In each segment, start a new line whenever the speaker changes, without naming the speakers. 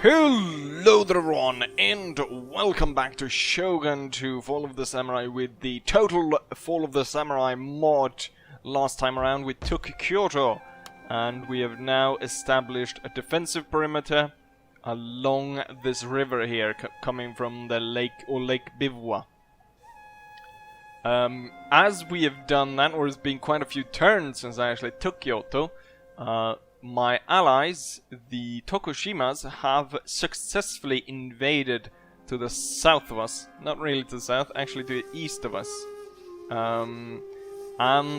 Hello there everyone, and welcome back to Shogun 2 Fall of the Samurai with the total Fall of the Samurai mod. Last time around we took Kyoto, and we have now established a defensive perimeter along this river here, coming from the lake, or Lake Biwa. As we have done that, or it's been quite a few turns since I actually took Kyoto, my allies, the Tokushimas, have successfully invaded to the south of us. Not really to the south, actually to the east of us. And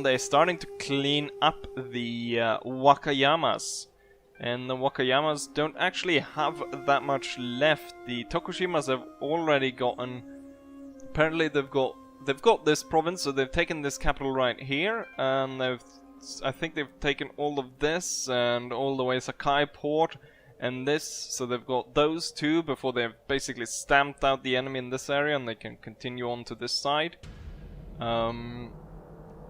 they're starting to clean up the Wakayamas. And the Wakayamas don't actually have that much left. The Tokushimas have already gotten... Apparently they've got this province, so they've taken this capital right here, and I think they've taken all of this and all the way Sakai Port and this, so they've got those two before they've basically stamped out the enemy in this area and they can continue on to this side. And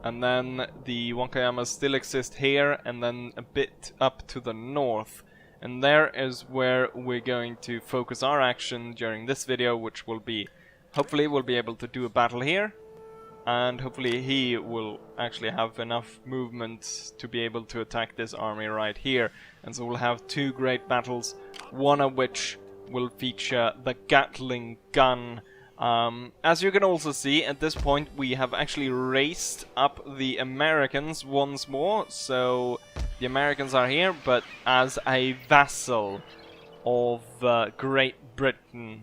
then the Wakayamas still exist here and then a bit up to the north. And there is where we're going to focus our action during this video, which will be, hopefully we'll be able to do a battle here. And hopefully he will actually have enough movement to be able to attack this army right here. And so we'll have two great battles, one of which will feature the Gatling gun. As you can also see, at this point we have actually raised up the Americans once more. So the Americans are here, but as a vassal of Great Britain.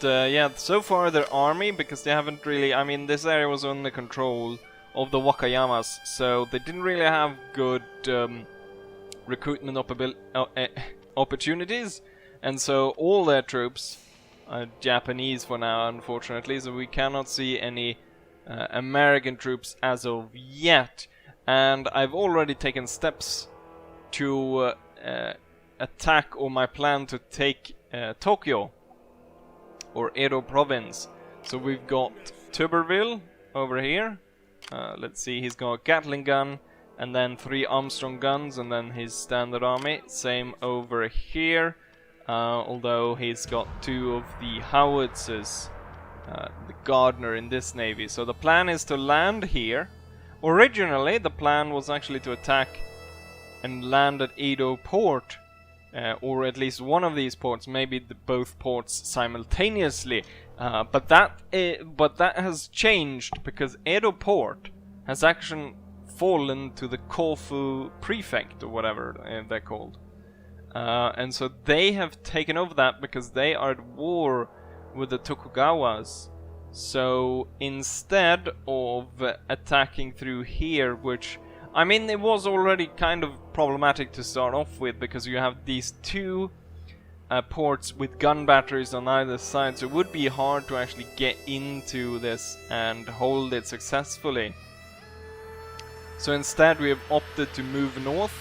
Yeah, so far their army, because they haven't really... I mean, this area was under control of the Wakayamas, so they didn't really have good recruitment opportunities, and so all their troops are Japanese for now, unfortunately, so we cannot see any American troops as of yet. And I've already taken steps to attack, or my plan to take Tokyo, or Edo province. So we've got Tuberville over here. Let's see, he's got a Gatling gun and then 3 Armstrong guns and then his standard army. Same over here, although he's got 2 of the howitzers, the Gardner in this navy. So the plan is to land here. Originally the plan was actually to attack and land at Edo port. Or at least one of these ports, maybe both ports simultaneously. But that has changed because Edo port has actually fallen to the Kofu prefect, or whatever they're called. And so they have taken over that because they are at war with the Tokugawas. So instead of attacking through here, which... I mean, it was already kind of problematic to start off with, because you have these 2 ports with gun batteries on either side, so it would be hard to actually get into this and hold it successfully. So instead we have opted to move north.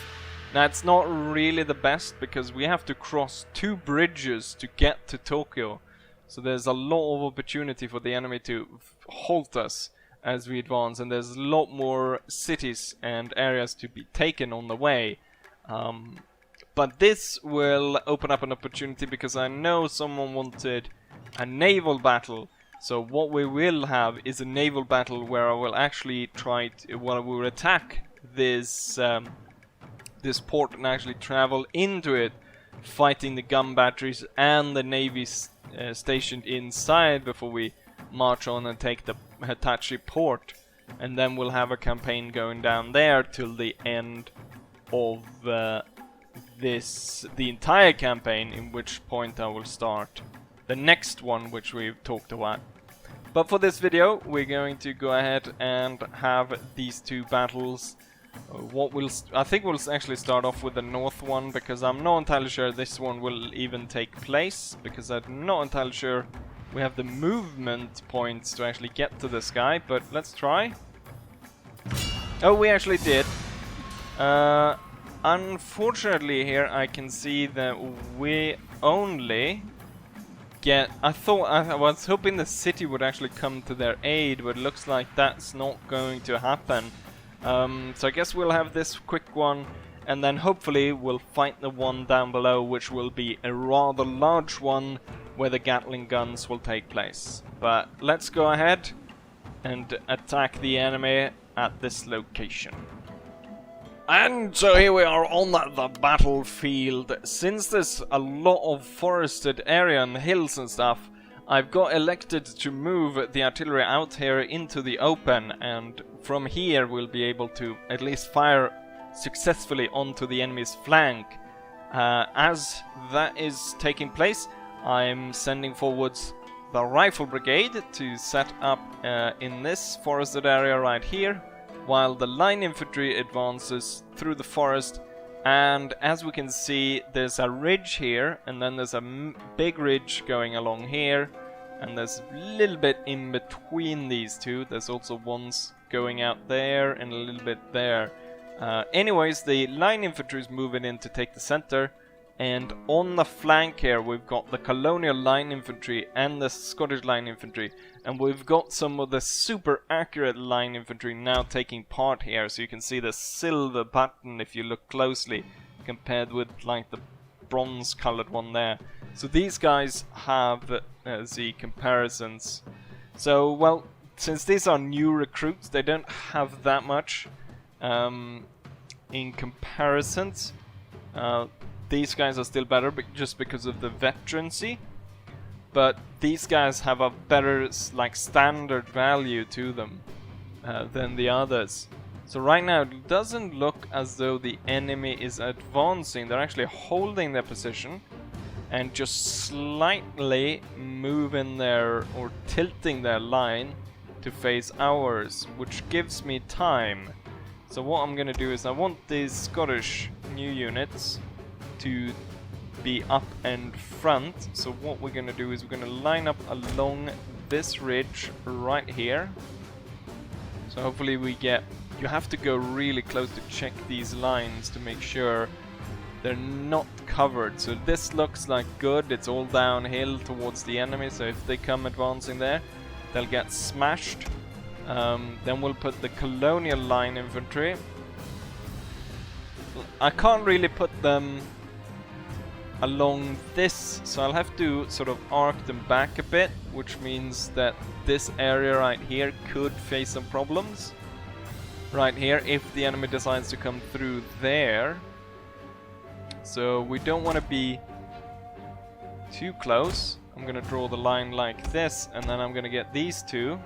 Now it's not really the best, because we have to cross 2 bridges to get to Tokyo. So there's a lot of opportunity for the enemy to halt us as we advance, and there's a lot more cities and areas to be taken on the way. But this will open up an opportunity, because I know someone wanted a naval battle. So what we will have is a naval battle where I will actually try to, well, we will attack this this port and actually travel into it, fighting the gun batteries and the navy stationed inside before we march on and take the Hitachi port, and then we'll have a campaign going down there till the end of the entire campaign, in which point I will start the next one, which we've talked about. But for this video we're going to go ahead and have these 2 battles. I think we'll actually start off with the north one, because I'm not entirely sure this one will even take place, because I'm not entirely sure we have the movement points to actually get to this guy, but let's try. Oh, we actually did. Unfortunately here I can see that we only get... I was hoping the city would actually come to their aid, but it looks like that's not going to happen. So I guess we'll have this quick one, and then hopefully we'll fight the one down below, which will be a rather large one where the Gatling guns will take place. But let's go ahead and attack the enemy at this location. And so here we are on the battlefield. Since there's a lot of forested area and hills and stuff, I've got elected to move the artillery out here into the open, and from here we'll be able to at least fire successfully onto the enemy's flank. As that is taking place, I'm sending forwards the rifle brigade to set up in this forested area right here, while the line infantry advances through the forest. And as we can see, there's a ridge here, and then there's a big ridge going along here, and there's a little bit in between these two. There's also ones going out there and a little bit there. Anyways, the line infantry is moving in to take the center, and on the flank here we've got the colonial line infantry and the Scottish line infantry, and we've got some of the super accurate line infantry now taking part here. So you can see the silver button if you look closely compared with like the bronze colored one there. So these guys have the comparisons. So well, since these are new recruits, they don't have that much in comparisons. These guys are still better just because of the veterancy, but these guys have a better like standard value to them than the others. So right now it doesn't look as though the enemy is advancing. They're actually holding their position and just slightly moving their or tilting their line to face ours, which gives me time. So what I'm gonna do is I want these Scottish new units to be up and front. So what we're gonna do is we're gonna line up along this ridge right here. So hopefully we get, you have to go really close to check these lines to make sure they're not covered. So this looks like good, it's all downhill towards the enemy, so if they come advancing there, they'll get smashed. Then we'll put the colonial line infantry. I can't really put them along this, so I'll have to sort of arc them back a bit, which means that this area right here could face some problems. Right here, if the enemy decides to come through there. So we don't want to be too close. I'm gonna draw the line like this, and then I'm gonna get these two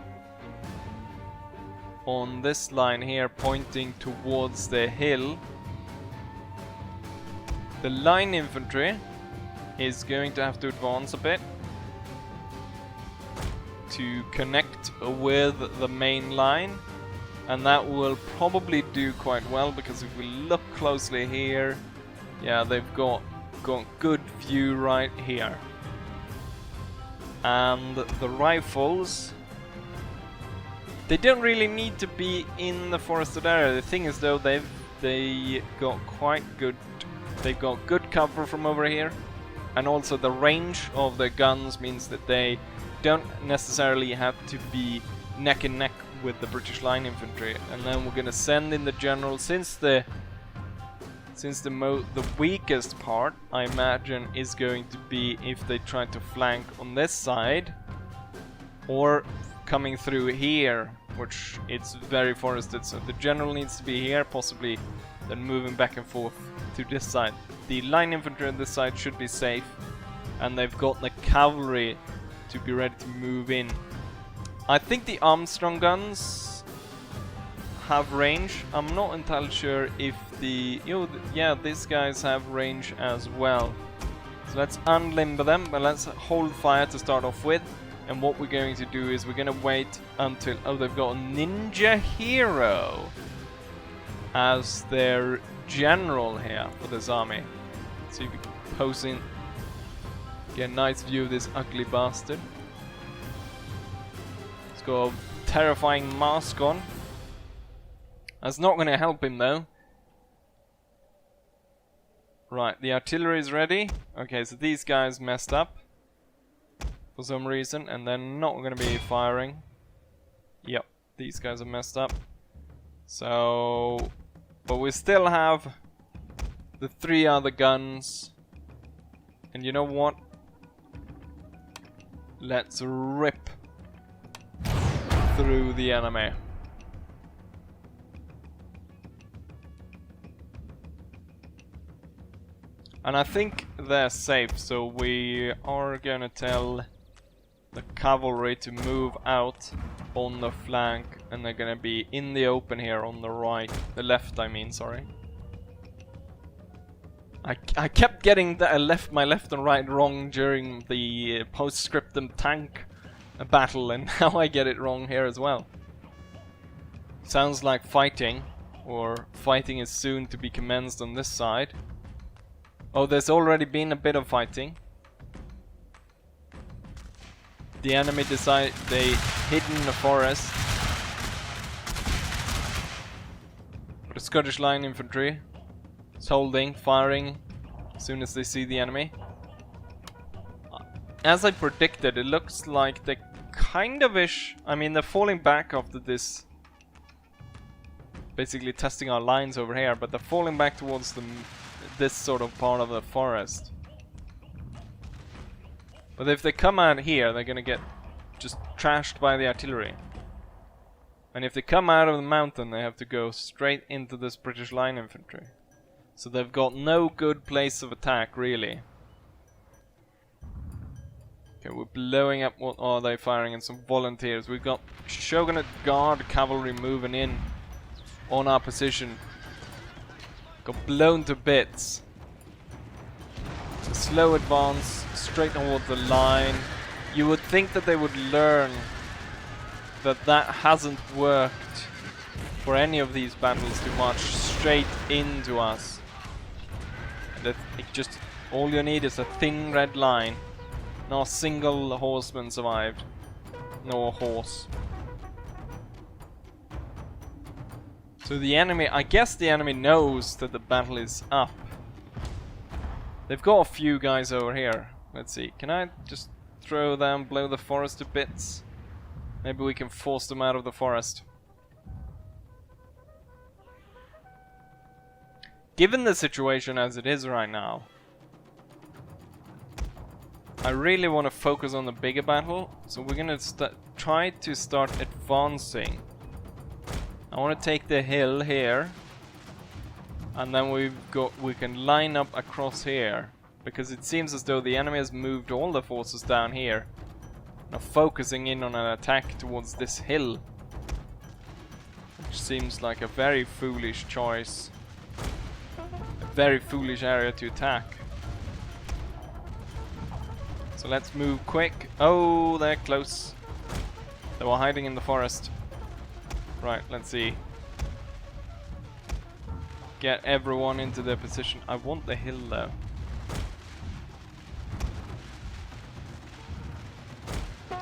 on this line here pointing towards the hill. The line infantry is going to have to advance a bit to connect with the main line, and that will probably do quite well, because if we look closely here, yeah, they've got good view right here. And the rifles, they don't really need to be in the forested area. The thing is though, they got quite good, they've got good cover from over here, and also the range of the guns means that they don't necessarily have to be neck and neck with the British line infantry. And then we're gonna send in the general, since the weakest part, I imagine, is going to be if they try to flank on this side or coming through here, which it's very forested, so the general needs to be here, possibly then moving back and forth to this side. The line infantry on this side should be safe, and they've got the cavalry to be ready to move in. I think the Armstrong guns have range. I'm not entirely sure if yeah, these guys have range as well. So let's unlimber them, but let's hold fire to start off with. And what we're going to do is we're going to wait until... Oh, they've got a ninja hero as their general here for this army. So you can pose in, get a nice view of this ugly bastard. He's got a terrifying mask on. That's not going to help him though. Right, the artillery is ready. Okay, so these guys messed up for some reason, and they're not going to be firing. Yep, these guys are messed up. So, but we still have the 3 other guns. And you know what? Let's rip through the enemy. And I think they're safe, so we are gonna tell the cavalry to move out on the flank, and they're gonna be in the open here on the right, the left I mean, sorry. I kept getting my left and right wrong during the postscriptum tank battle, and now I get it wrong here as well. Sounds like fighting, or fighting is soon to be commenced on this side. Oh, there's already been a bit of fighting. The enemy decide they hid in the forest. The Scottish Line Infantry is holding, firing as soon as they see the enemy. As I predicted, it looks like they kind of ish. I mean, they're falling back after this, basically testing our lines over here, but they're falling back towards this sort of part of the forest. But if they come out here, they're gonna get just trashed by the artillery. And if they come out of the mountain, they have to go straight into this British Line Infantry. So they've got no good place of attack, really. Okay, we're blowing up. What are they firing? And some volunteers. We've got Shogunate Guard cavalry moving in on our position. Got blown to bits. A slow advance straight towards the line. You would think that they would learn that that hasn't worked for any of these battles to march straight into us. That it just all you need is a thin red line. Not a single horseman survived. Nor horse. So the enemy, I guess the enemy knows that the battle is up. They've got a few guys over here. Let's see, can I just throw them, blow the forest to bits? Maybe we can force them out of the forest. Given the situation as it is right now, I really want to focus on the bigger battle, so we're gonna try to start advancing. I want to take the hill here, and then we can line up across here, because it seems as though the enemy has moved all the forces down here, now focusing in on an attack towards this hill, which seems like a very foolish choice, a very foolish area to attack. So let's move quick. Oh, they're close. They were hiding in the forest. Right, let's see. Get everyone into their position. I want the hill though.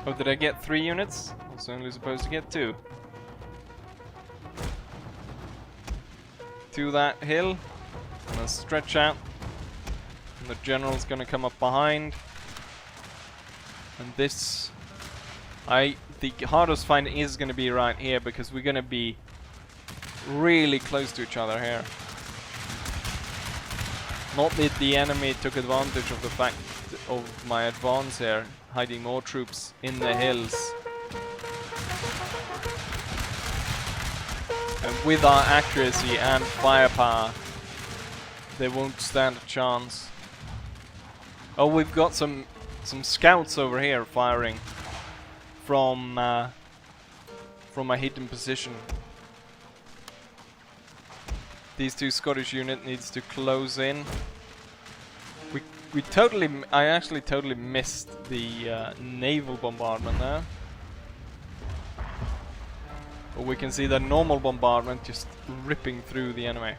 Oh, did I get 3 units? I was only supposed to get 2. To that hill. And then stretch out. And the general's gonna come up behind. And this... the hardest fight is going to be right here, because we're going to be really close to each other here. Not that the enemy took advantage of the fact of my advance here, hiding more troops in the hills. And with our accuracy and firepower, they won't stand a chance. Oh, we've got some scouts over here firing from a hidden position. These 2 Scottish unit needs to close in. I actually totally missed the naval bombardment there. But we can see the normal bombardment just ripping through the enemy.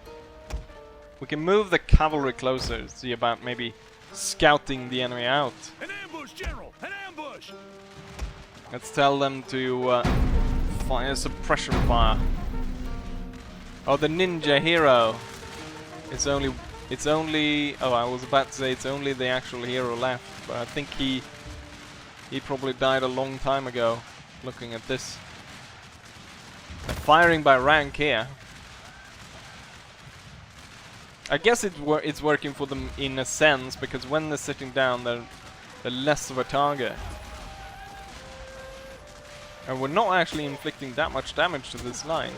We can move the cavalry closer, see about maybe scouting the enemy out.
An ambush, General! An ambush!
Let's tell them to fire suppression fire. Oh, the ninja hero. It's only. Oh, I was about to say it's only the actual hero left, but I think he probably died a long time ago. Looking at this, firing by rank here. I guess it's working for them in a sense, because when they're sitting down, they're less of a target. And we're not actually inflicting that much damage to this line.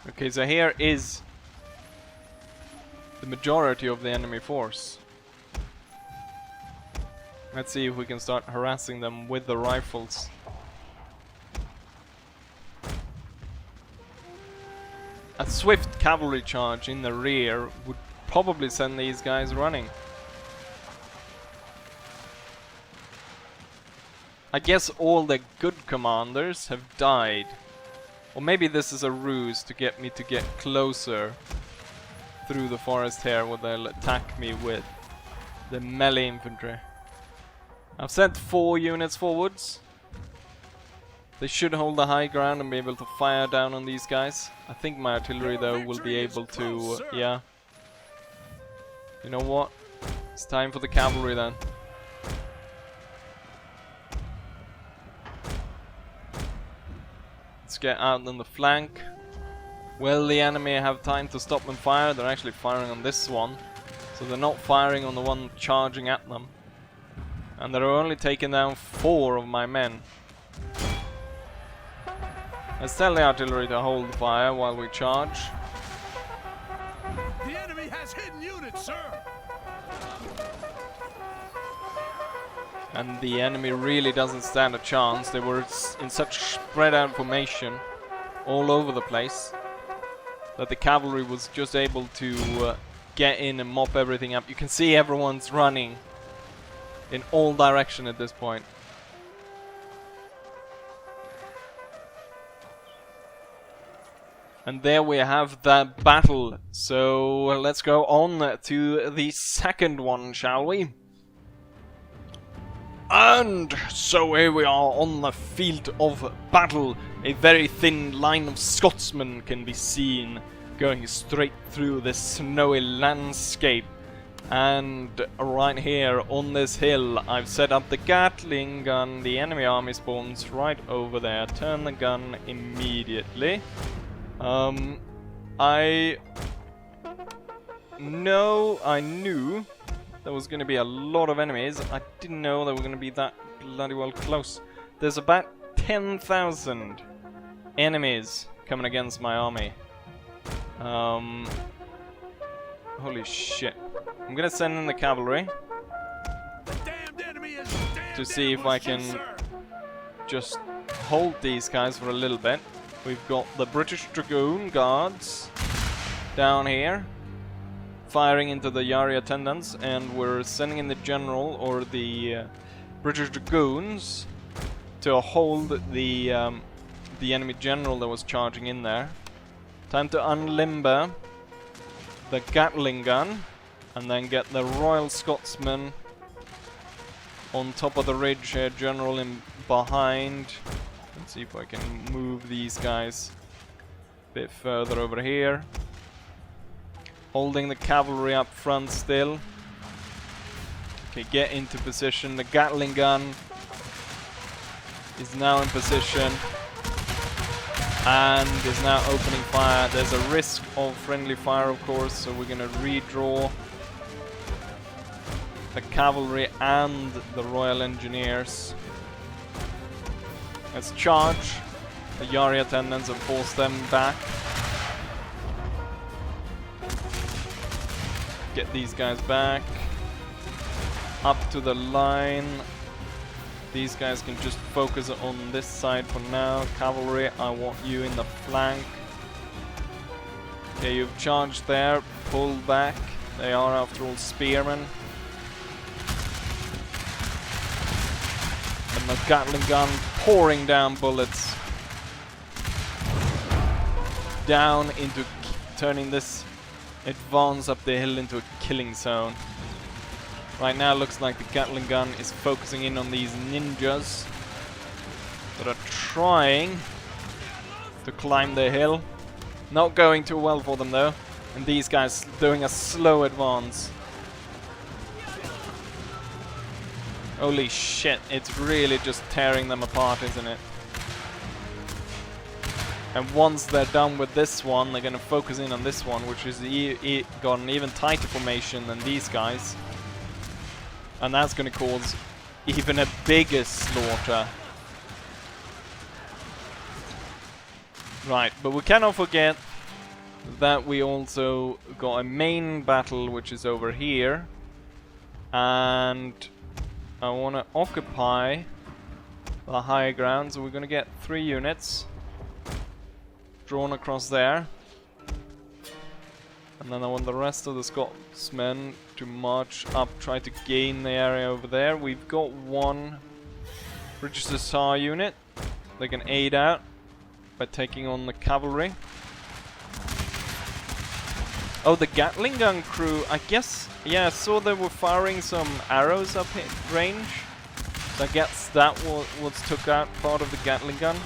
Okay, so here is the majority of the enemy force. Let's see if we can start harassing them with the rifles. A swift cavalry charge in the rear would probably send these guys running. I guess all the good commanders have died. Or maybe this is a ruse to get me to get closer through the forest here, where they'll attack me with the melee infantry. I've sent 4 units forwards. They should hold the high ground and be able to fire down on these guys. I think my artillery though will be able to... yeah. You know what? It's time for the cavalry then. Let's get out on the flank. Will the enemy have time to stop and fire? They're actually firing on this one. So they're not firing on the one charging at them. And they're only taking down 4 of my men. Let's tell the artillery to hold fire while we charge.
The enemy has hidden units, sir.
And the enemy really doesn't stand a chance. They were in such spread out formation all over the place that the cavalry was just able to get in and mop everything up. You can see everyone's running in all directions at this point. And there we have the battle. So let's go on to the second one, shall we? And so here we are on the field of battle. A very thin line of Scotsmen can be seen going straight through this snowy landscape. And right here on this hill, I've set up the Gatling gun. The enemy army spawns right over there. Turn the gun immediately. I knew there was going to be a lot of enemies. I didn't know they were going to be that bloody well close. There's about 10,000 enemies coming against my army. Holy shit. I'm going to send in the cavalry to see if I can just hold these guys for a little bit. We've got the British Dragoon Guards down here firing into the Yari attendants, and we're sending in the general or the British Dragoons to hold the enemy general that was charging in there. Time to unlimber the Gatling gun and then get the Royal Scotsman on top of the ridge here, general in behind. Let's see if I can move these guys a bit further over here. Holding the cavalry up front still. Okay, get into position. The Gatling gun is now in position and is now opening fire. There's a risk of friendly fire, of course, so we're going to redraw the cavalry and the Royal Engineers. Let's charge the Yari attendants and force them back. Get these guys back. Up to the line. These guys can just focus on this side for now. Cavalry, I want you in the flank. Okay, you've charged there. Pull back. They are, after all, spearmen. And the Gatling gun pouring down bullets. Down into turning this advance up the hill into a killing zone. Right now looks like the Gatling gun is focusing in on these ninjas that are trying to climb the hill. Not going too well for them though. And these guys doing a slow advance. Holy shit, it's really just tearing them apart, isn't it? And once they're done with this one, they're gonna focus in on this one, which is got an even tighter formation than these guys. And that's gonna cause even a bigger slaughter. Right, but we cannot forget that we also got a main battle which is over here. And I want to occupy the higher ground, so we're going to get 3 units drawn across there. And then I want the rest of the Scotsmen to march up, try to gain the area over there. We've got 1 British Hussar unit. They can aid out by taking on the cavalry. Oh, the Gatling gun crew, I guess, yeah, I saw they were firing some arrows up in range. So I guess that was took out part of the Gatling gun.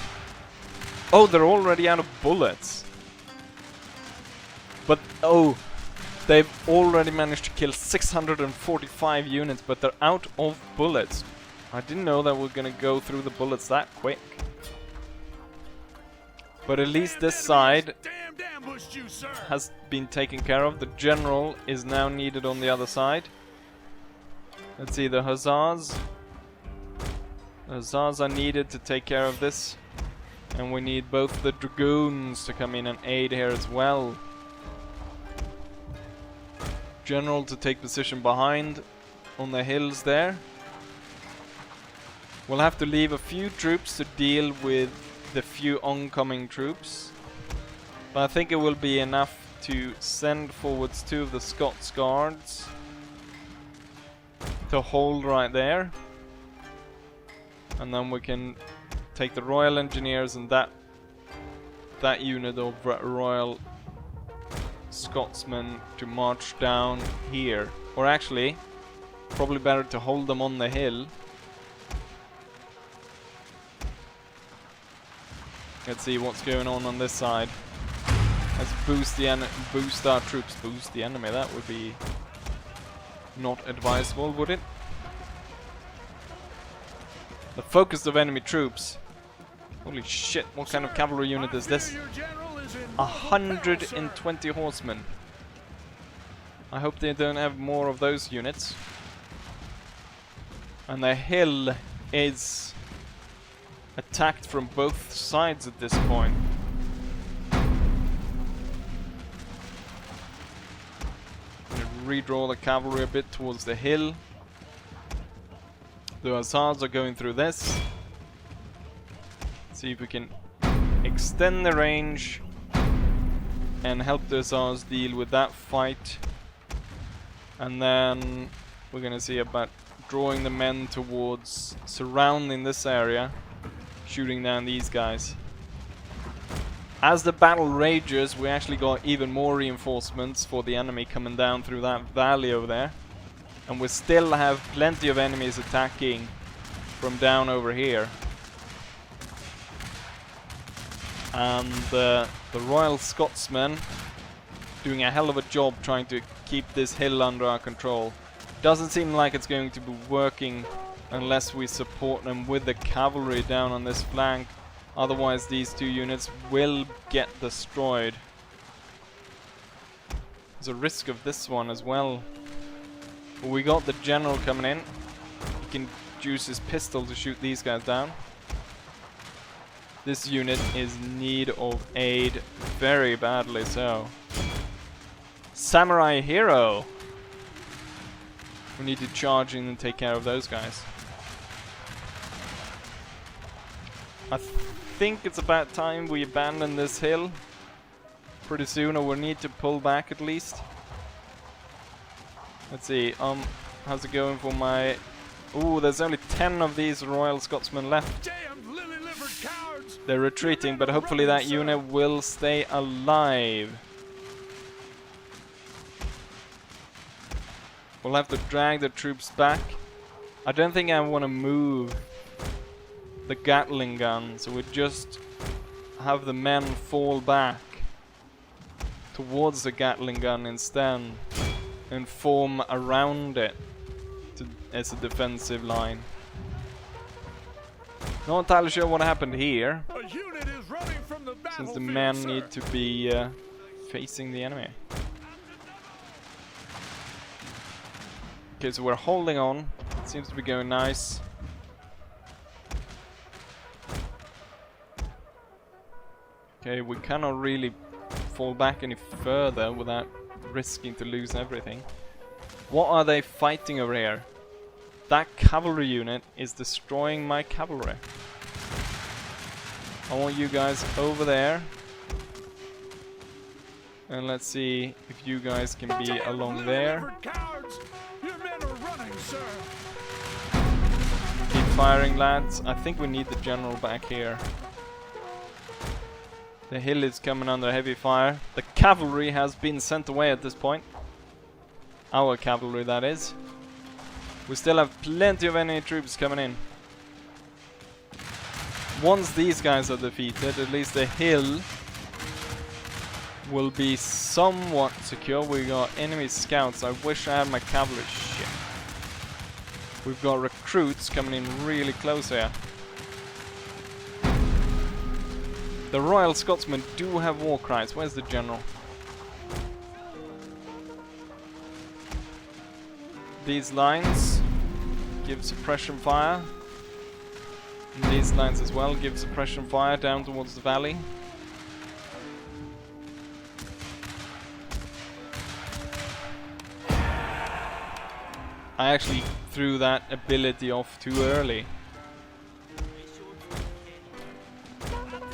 Oh, they're already out of bullets. But, oh, they've already managed to kill 645 units, but they're out of bullets. I didn't know that we're gonna go through the bullets that quick. But at least this side has been taken care of. The general is now needed on the other side. Let's see, the Hussars. The Hussars are needed to take care of this. And we need both the Dragoons to come in and aid here as well. General to take position behind on the hills there. We'll have to leave a few troops to deal with the few oncoming troops, but I think it will be enough to send forwards 2 of the Scots Guards to hold right there, and then we can take the Royal Engineers and that unit of Royal Scotsmen to march down here, or actually probably better to hold them on the hill. Let's see what's going on this side. Let's boost our troops. Boost the enemy. That would be not advisable, would it? The focus of enemy troops. Holy shit! What kind of cavalry unit is this? 120 horsemen. I hope they don't have more of those units. And the hill is attacked from both sides at this point. Redraw the cavalry a bit towards the hill. The Hussars are going through this. See if we can extend the range and help the Hussars deal with that fight. And then we're gonna see about drawing the men towards surrounding this area, shooting down these guys. As the battle rages, we actually got even more reinforcements for the enemy coming down through that valley over there. And we still have plenty of enemies attacking from down over here. And the Royal Scotsmen doing a hell of a job trying to keep this hill under our control. Doesn't seem like it's going to be working unless we support them with the cavalry down on this flank. Otherwise these 2 units will get destroyed. There's a risk of this one as well. But we got the general coming in. He can use his pistol to shoot these guys down. This unit is in need of aid very badly so. Samurai hero! We need to charge in and take care of those guys. I think it's about time we abandon this hill pretty soon, or we'll need to pull back at least. Let's see, how's it going for my... Ooh, there's only 10 of these Royal Scotsmen left.
Damn lily-livered cowards!
They're retreating, but hopefully that unit will stay alive. We'll have to drag the troops back. I don't think I want to move the Gatling gun, so we just have the men fall back towards the Gatling gun instead and form around it as a defensive line. Not entirely sure what happened here.
A unit is running from the
since the men need to be facing the enemy. Okay, so we're holding on. It seems to be going nice. Okay, we cannot really fall back any further without risking to lose everything. What are they fighting over here? That cavalry unit is destroying my cavalry. I want you guys over there. And let's see if you guys can be along there.
Your men are running, sir.
Keep firing, lads. I think we need the general back here. The hill is coming under heavy fire. The cavalry has been sent away at this point. Our cavalry, that is. We still have plenty of enemy troops coming in. Once these guys are defeated, at least the hill will be somewhat secure. We got enemy scouts. I wish I had my cavalry. Shit. We've got recruits coming in really close here. The Royal Scotsmen do have war cries. Where's the general? These lines give suppression fire. And these lines as well give suppression fire down towards the valley. I actually threw that ability off too early.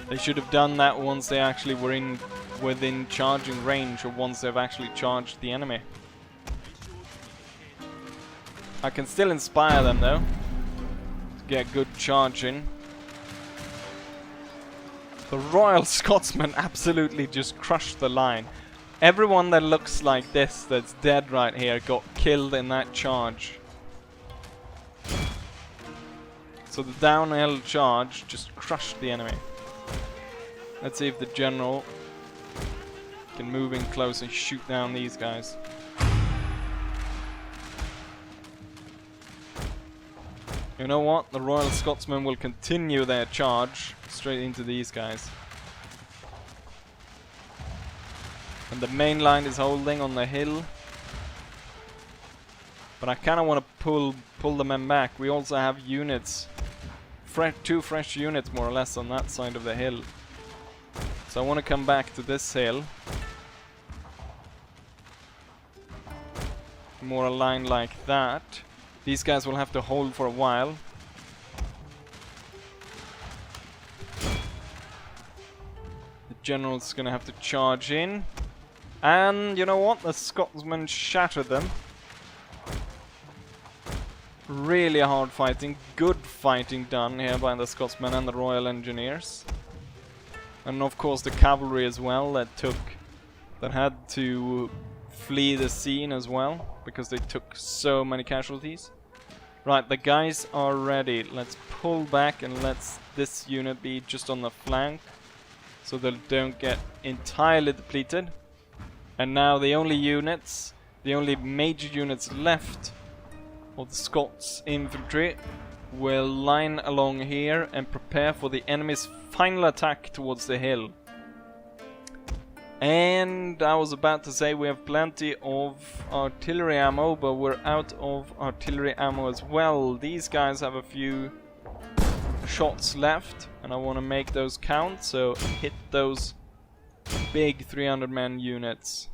They should have done that once they actually were within charging range, or once they've actually charged the enemy. I can still inspire them though, to get good charge in. The Royal Scotsmen absolutely just crushed the line. Everyone that looks like this, that's dead right here, got killed in that charge. So the downhill charge just crushed the enemy. Let's see if the general can move in close and shoot down these guys. You know what? The Royal Scotsmen will continue their charge straight into these guys. And the main line is holding on the hill. But I kind of want to pull the men back. We also have units. Two fresh units more or less on that side of the hill. So I want to come back to this hill. More a line like that. These guys will have to hold for a while. The general's gonna have to charge in. And you know what? The Scotsmen shattered them. Really hard fighting. Good fighting done here by the Scotsmen and the Royal Engineers. And of course the cavalry as well that had to flee the scene as well, because they took so many casualties. Right, the guys are ready. Let's pull back and let this unit be just on the flank, so they don't get entirely depleted. And now the only major units left of the Scots infantry will line along here and prepare for the enemy's final attack towards the hill. And I was about to say we have plenty of artillery ammo, but we're out of artillery ammo as well. These guys have a few shots left, and I want to make those count, so hit those big 300 man units.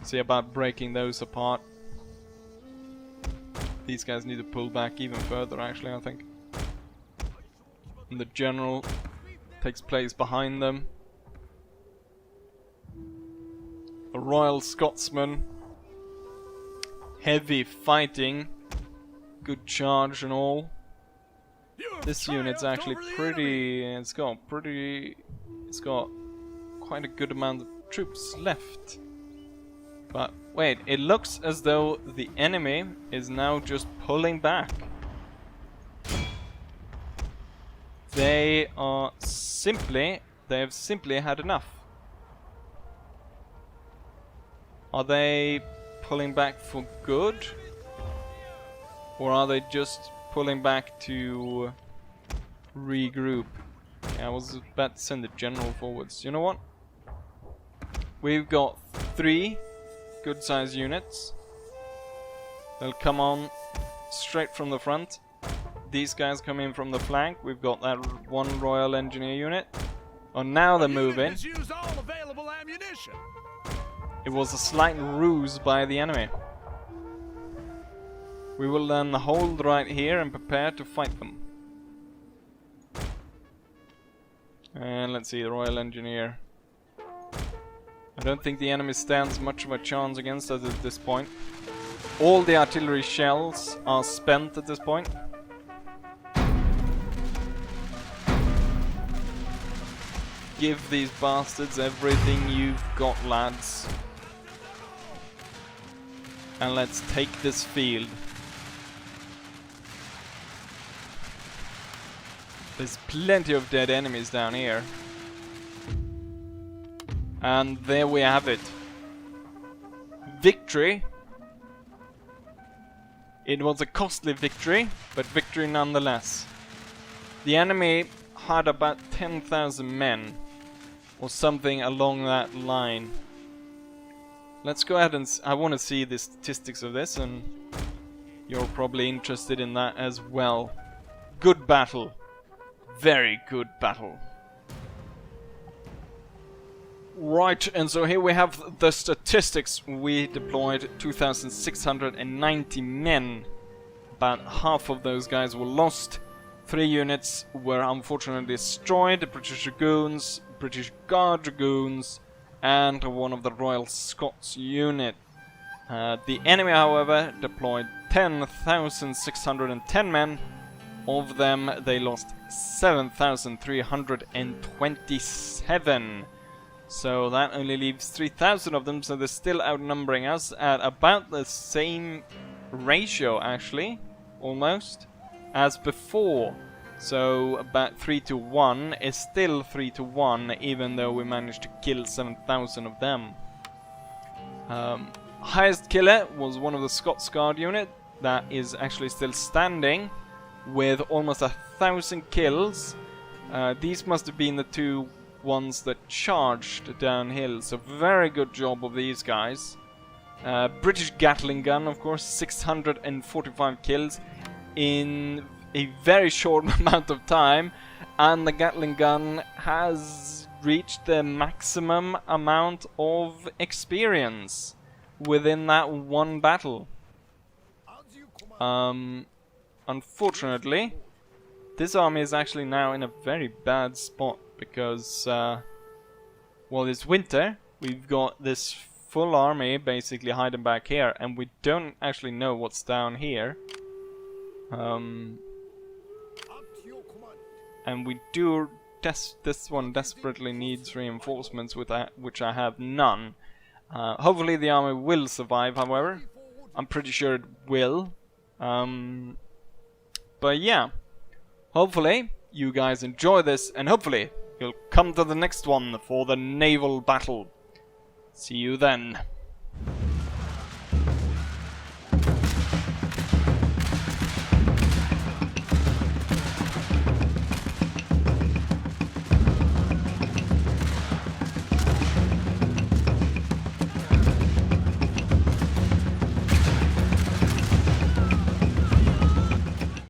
See about breaking those apart. These guys need to pull back even further, actually, I think. And the general takes place behind them. The Royal Scotsman. Heavy fighting. Good charge and all. This unit's actually pretty... It's got quite a good amount of troops left. But wait, it looks as though the enemy is now just pulling back. They have simply had enough. Are they pulling back for good? Or are they just pulling back to regroup? Yeah, I was about to send the general forwards. You know what? We've got 3 good-sized units. They'll come on straight from the front. These guys come in from the flank. We've got that 1 Royal Engineer unit. Oh, now they're moving.
Used all available ammunition.
It was a slight ruse by the enemy. We will then hold right here and prepare to fight them. And let's see, the Royal Engineer. I don't think the enemy stands much of a chance against us at this point. All the artillery shells are spent at this point. Give these bastards everything you've got, lads. And let's take this field. There's plenty of dead enemies down here. And there we have it. Victory. It was a costly victory, but victory nonetheless. The enemy had about 10,000 men, or something along that line. Let's go ahead and I want to see the statistics of this, and you're probably interested in that as well. Good battle. Very good battle. Right, and so here we have the statistics. We deployed 2,690 men. About half of those guys were lost. 3 units were unfortunately destroyed. The British Dragoons, British Guard Dragoons, and one of the Royal Scots unit. The enemy, however, deployed 10,610 men. Of them, they lost 7,327. So that only leaves 3,000 of them, so they're still outnumbering us at about the same ratio, actually, almost, as before. So about 3 to 1 is still 3 to 1, even though we managed to kill 7,000 of them. Highest killer was one of the Scots Guard unit that is actually still standing, with almost 1,000 kills. These must have been the 2 ones that charged downhill, so very good job of these guys. British Gatling gun, of course, 645 kills in a very short amount of time, and the Gatling gun has reached the maximum amount of experience within that one battle. Unfortunately, this army is actually now in a very bad spot because, well, it's winter. We've got this full army basically hiding back here, and we don't actually know what's down here. And we do. This one desperately needs reinforcements, with which I have none. Hopefully, the army will survive. However, I'm pretty sure it will. But yeah, hopefully you guys enjoy this, and hopefully you'll come to the next one for the naval battle. See you then.